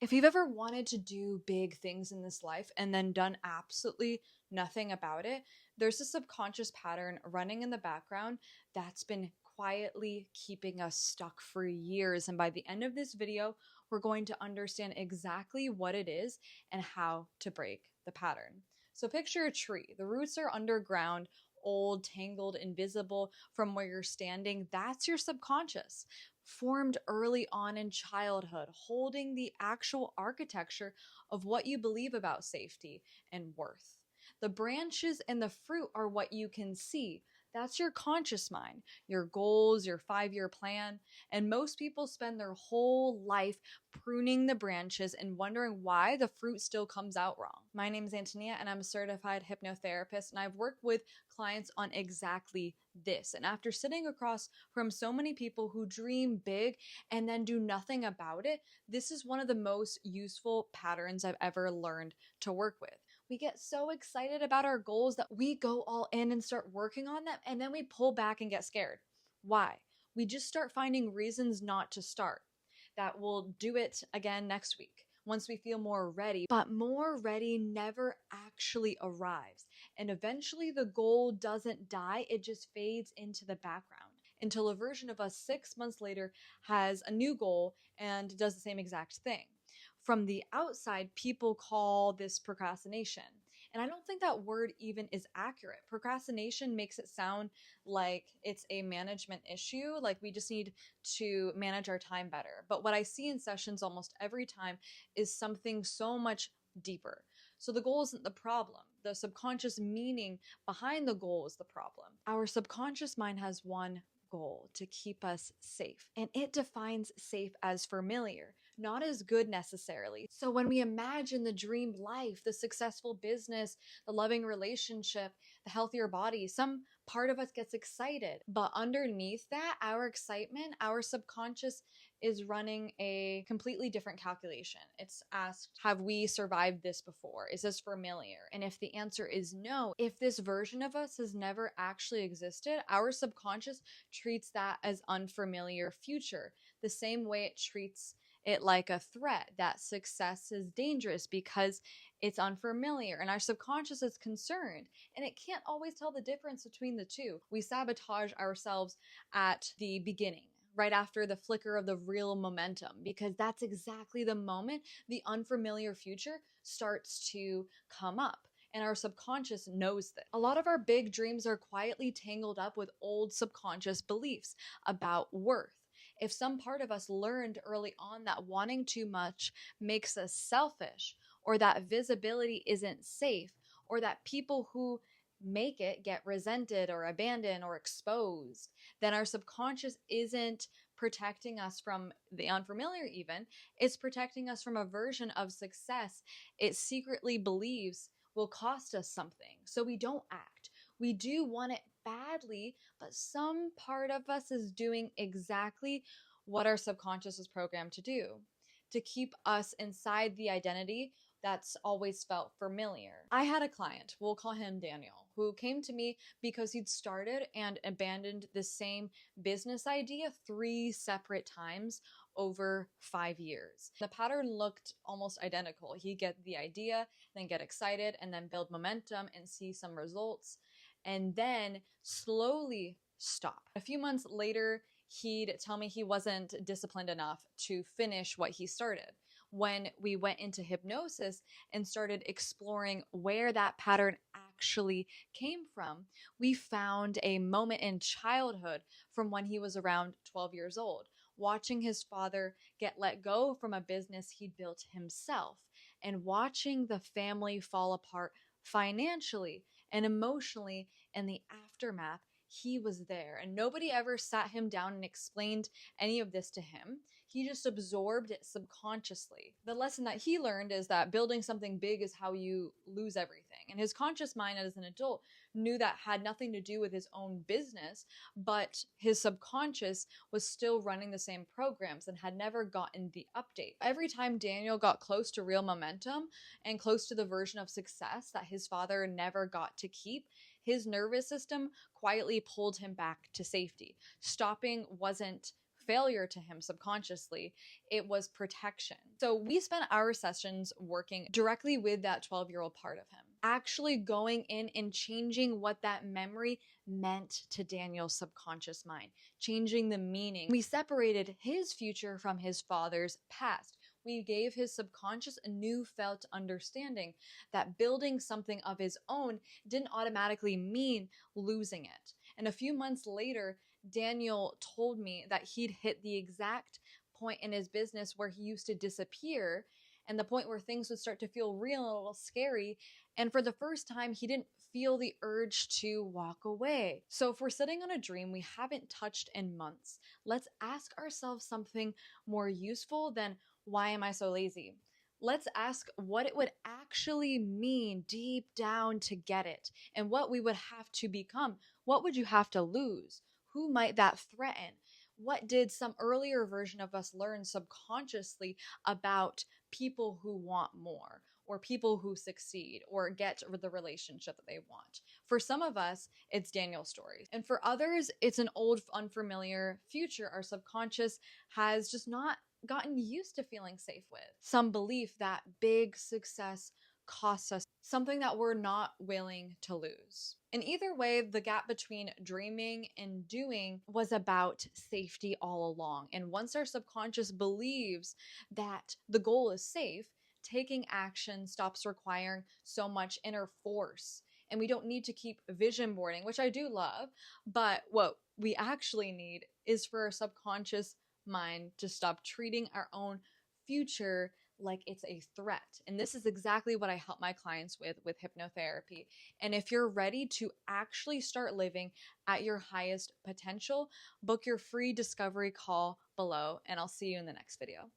If you've ever wanted to do big things in this life and then done absolutely nothing about it, there's a subconscious pattern running in the background that's been quietly keeping us stuck for years. And by the end of this video, we're going to understand exactly what it is and how to break the pattern. So picture a tree. The roots are underground, old, tangled, invisible from where you're standing. That's your subconscious, formed early on in childhood, holding the actual architecture of what you believe about safety and worth. The branches and the fruit are what you can see. That's your conscious mind, your goals, your 5-year plan. And most people spend their whole life pruning the branches and wondering why the fruit still comes out wrong. My name is Antonia, and I'm a certified hypnotherapist, and I've worked with clients on exactly this. And after sitting across from so many people who dream big and then do nothing about it, this is one of the most useful patterns I've ever learned to work with. We get so excited about our goals that we go all in and start working on them, and then we pull back and get scared. Why? We just start finding reasons not to start. That we'll do it again next week once we feel more ready. But more ready never actually arrives. And eventually the goal doesn't die, it just fades into the background until a version of us 6 months later has a new goal and does the same exact thing. From the outside, people call this procrastination. And I don't think that word even is accurate. Procrastination makes it sound like it's a management issue, like we just need to manage our time better. But what I see in sessions almost every time is something so much deeper. So the goal isn't the problem. The subconscious meaning behind the goal is the problem. Our subconscious mind has one goal: to keep us safe. And it defines safe as familiar, not as good necessarily. So when we imagine the dream life, the successful business, the loving relationship, the healthier body, some part of us gets excited. But underneath that, our excitement, our subconscious is running a completely different calculation. It's asked, have we survived this before? Is this familiar? And if the answer is no, if this version of us has never actually existed, our subconscious treats that as unfamiliar future, the same way it treats it like a threat, that success is dangerous because it's unfamiliar, and our subconscious is concerned, and it can't always tell the difference between the two. We sabotage ourselves at the beginning, right after the flicker of the real momentum, because that's exactly the moment the unfamiliar future starts to come up. And our subconscious knows this. A lot of our big dreams are quietly tangled up with old subconscious beliefs about worth. If some part of us learned early on that wanting too much makes us selfish, or that visibility isn't safe, or that people who make it get resented or abandoned or exposed, then our subconscious isn't protecting us from the unfamiliar even. It's protecting us from a version of success it secretly believes will cost us something. So we don't act. We do want it badly, but some part of us is doing exactly what our subconscious is programmed to do, to keep us inside the identity that's always felt familiar. I had a client, we'll call him Daniel, who came to me because he'd started and abandoned the same business idea 3 separate times over 5 years. The pattern looked almost identical. He'd get the idea, then get excited, and then build momentum and see some results, and then slowly stop. A few months later, he'd tell me he wasn't disciplined enough to finish what he started. When we went into hypnosis and started exploring where that pattern actually came from, we found a moment in childhood from when he was around 12 years old, watching his father get let go from a business he'd built himself, and watching the family fall apart financially and emotionally. In the aftermath, he was there, and nobody ever sat him down and explained any of this to him. He just absorbed it subconsciously. The lesson that he learned is that building something big is how you lose everything. And his conscious mind as an adult knew that had nothing to do with his own business, but his subconscious was still running the same programs and had never gotten the update. Every time Daniel got close to real momentum and close to the version of success that his father never got to keep, his nervous system quietly pulled him back to safety. Stopping wasn't failure to him subconsciously. It was protection. So we spent our sessions working directly with that 12-year-old part of him, actually going in and changing what that memory meant to Daniel's subconscious mind, changing the meaning. We separated his future from his father's past. We gave his subconscious a new felt understanding that building something of his own didn't automatically mean losing it. And a few months later, Daniel told me that he'd hit the exact point in his business where he used to disappear, and the point where things would start to feel real and a little scary. And for the first time, he didn't feel the urge to walk away. So if we're sitting on a dream we haven't touched in months, let's ask ourselves something more useful than, why am I so lazy? Let's ask what it would actually mean deep down to get it, and what we would have to become. What would you have to lose? Who might that threaten? What did some earlier version of us learn subconsciously about people who want more, or people who succeed, or get the relationship that they want? For some of us, it's Daniel's story. And for others, it's an old, unfamiliar future our subconscious has just not gotten used to feeling safe with. Some belief that big success costs us something that we're not willing to lose. In either way, the gap between dreaming and doing was about safety all along. And once our subconscious believes that the goal is safe, taking action stops requiring so much inner force. And we don't need to keep vision boarding, which I do love. But what we actually need is for our subconscious mind to stop treating our own future like it's a threat. And this is exactly what I help my clients with hypnotherapy. And if you're ready to actually start living at your highest potential, book your free discovery call below, and I'll see you in the next video.